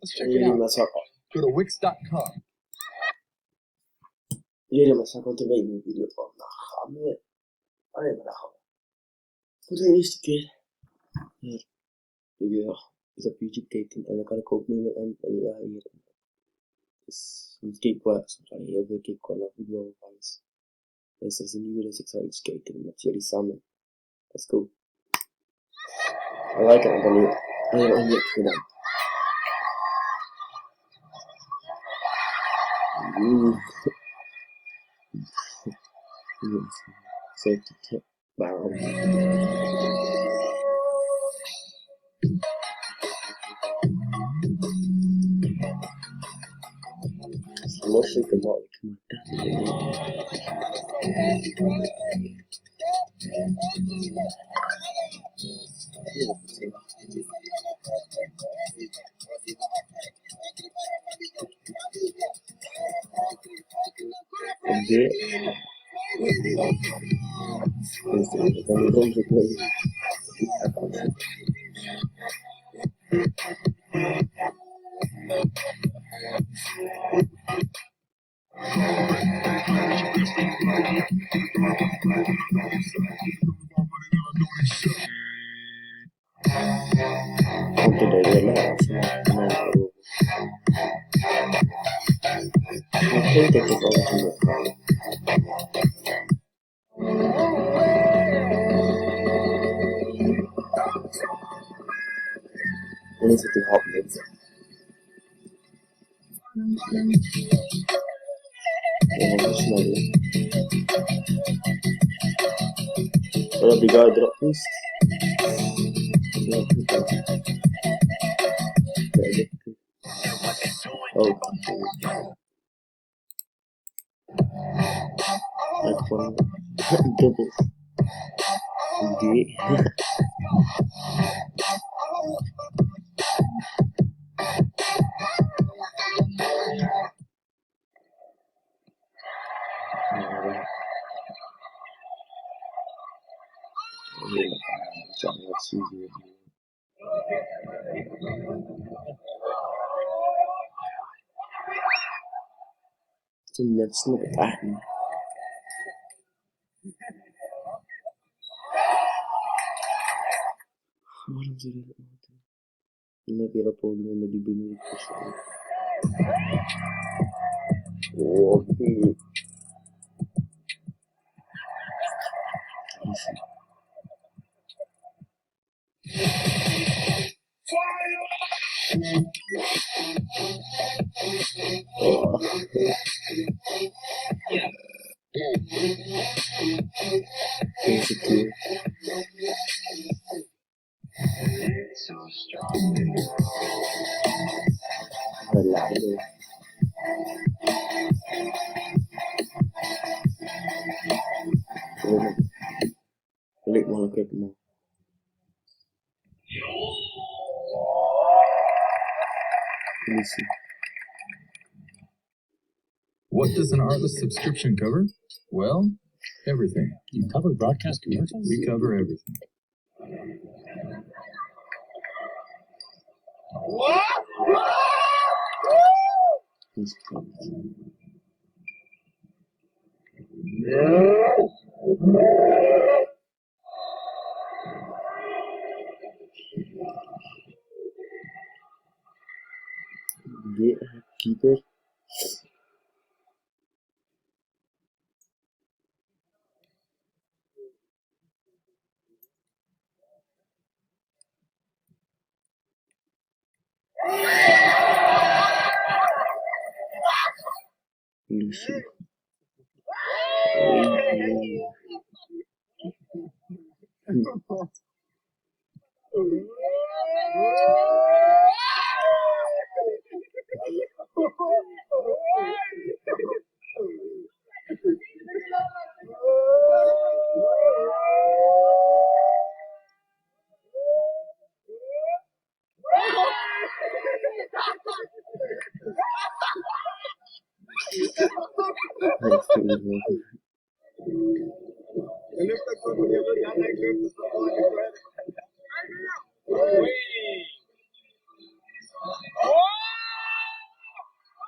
Let's check it out. Go to Wix.com. Ieri mi sa quanto bei i video qua. A me bravo. Cosa hai visto che ik heb YouTube gekeken en dan kan ik ook nemen en ja hier. Dus ik kijk wel soms heel veel kijk wel naar voetbal eens. Dus er is een nieuwe dus ik zal iets kijken met jullie samen. Let's go. I like it, dan heel onmiddellijk gedaan. Zo waarom? Mostly the ball. When is it the hot mix? What have you got drop boost? Oh, like one double D. Let's look at that. Waarom zit het altijd? Je hebt hier op podium met die benieuwd persoon. Oh, nee. Deze keer. Relajo. Balik malah kayak mau. What does an Artlist subscription cover? Well, everything. You cover broadcast commercials? We cover everything. Keeper. Lucy.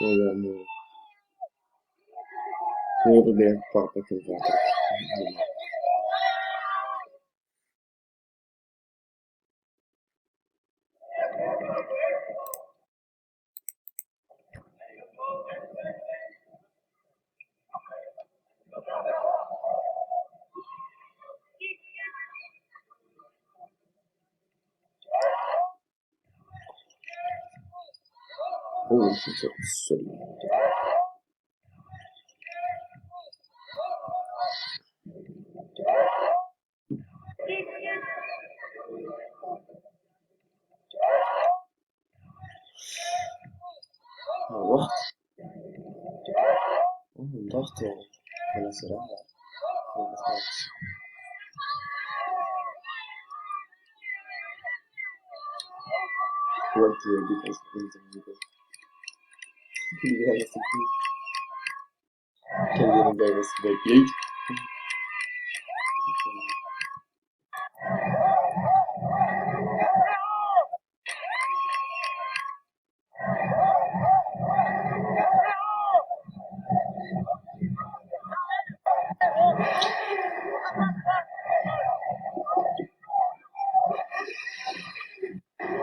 Muy bien, parte que encuentro. Oh, sorry. Oh, what? Oh, un dachte, quella serata. What the difference between the people? Yeah, that's a good. Can you guys the great?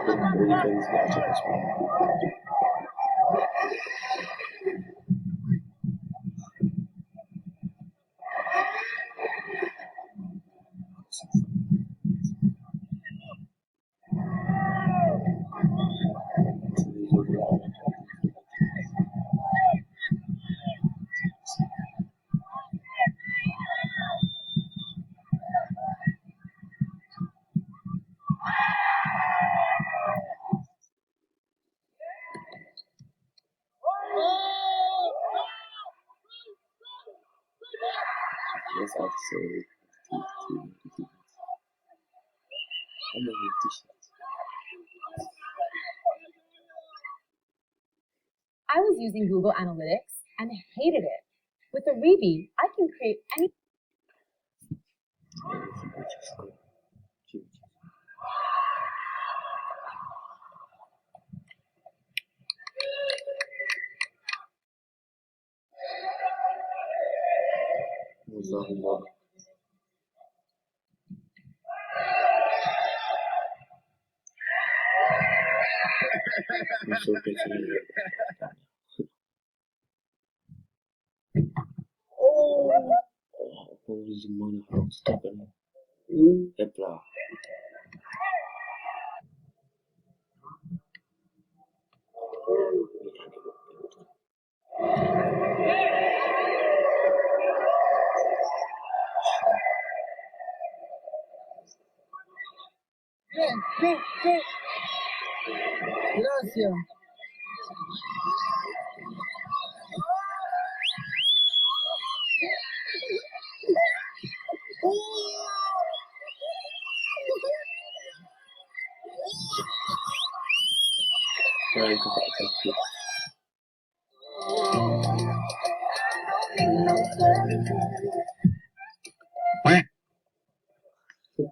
The weekends match as well. Yes, I'd say I'm a t-shirt. I was using Google Analytics and hated it. With Aribi, I can create any. I'm so getting holy money from Stephen. Epla. Gracias. Very good. Thank you.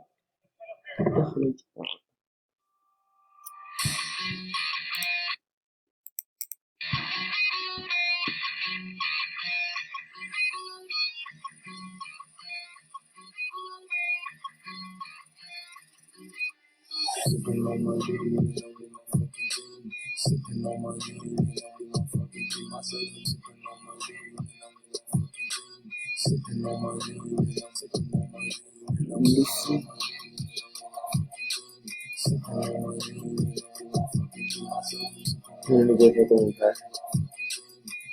Sipping on my lean, and I'm with my fucking team. Sipping on my lean, and I'm with my fucking team. I said I'm sipping on my lean, and I'm with my fucking team. Sipping on my lean, and I'm sipping on my lean, and I'm with my fucking team. Sipping on my lean, and I'm with my fucking team. I said I'm sipping on my lean, and I'm with my fucking team.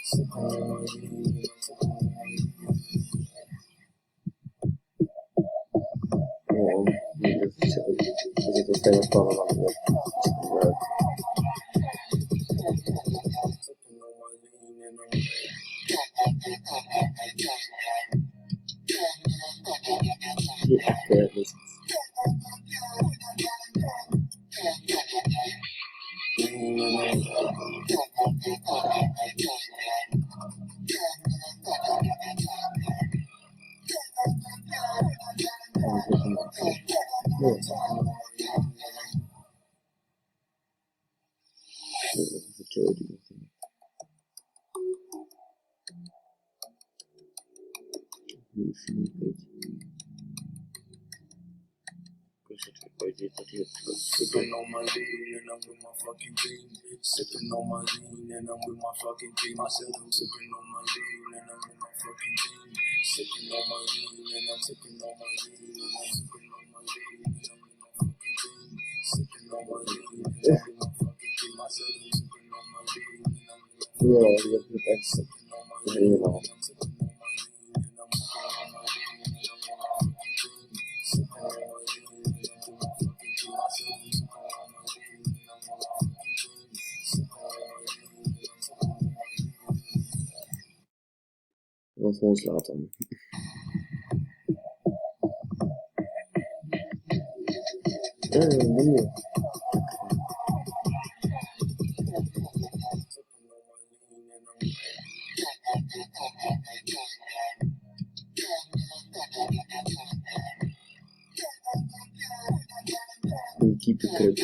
Sipping on my lean, and I'm sipping on my lean. Così questa è la prova la mia. Sipping on my lean and I'm with my fucking team. Sipping on my lean and I'm with my fucking team. I said I'm sipping on my lean and I'm with my fucking team. Sipping on my lean and I'm sipping on my lean and I'm sipping on my lean and I'm with my fucking team. Sipping on my lean and I'm with my fucking team. I said I'm sipping on my lean and I'm with my fucking team. Sipping on my lean and I'm sipping on my lean and I'm sipping on my lean and I'm with my fucking team. Sipping on my lean and I'm with my fucking team. I said I'm sipping on my lean and I'm with my fucking team. Sipping on my lean and I'm sipping on my lean. Wat voor ons later. Nee. Keep it good.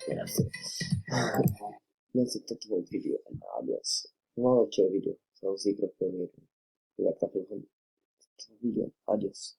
Ja, that's it. Mensen, tot de volgende video en adios. Normaal een chill video. Zal zeker op veel meer doen. Ik ga veel van de video. Adios.